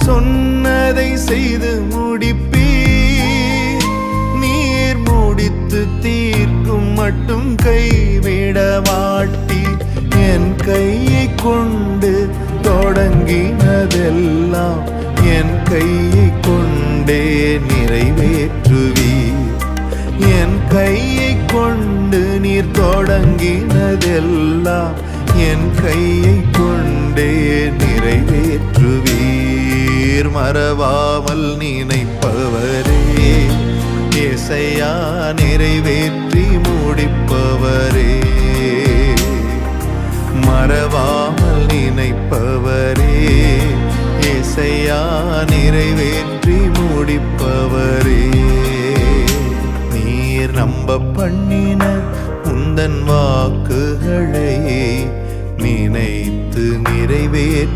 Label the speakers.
Speaker 1: சொன்னதை செய்து முடிப்பீர். நீர் முடித்து தீர்க்கும் மட்டும் கைவிட மாட்டீர். என் கையை கொண்டு தொடங்கினதெல்லாம் என் கையை கொண்டே நிறைவேற்றுவீர். என் கையை கொண்டு நீர் தொடங்கினதெல்லாம் என் கையை கொண்டே நிறைவேற்றுவீர். மறவாமல் நினைப்பவரே, ஏசையா நிறைவேற்றி முடிப்பவரே. மறவாமல் நினைப்பவரே, ஏசையா நிறைவேற்றி முடிப்பவரே. நீர் நம்ப பண்ணின உந்தன் வாக்குகளை நினைத்து நிறைவேற்றுவீர்.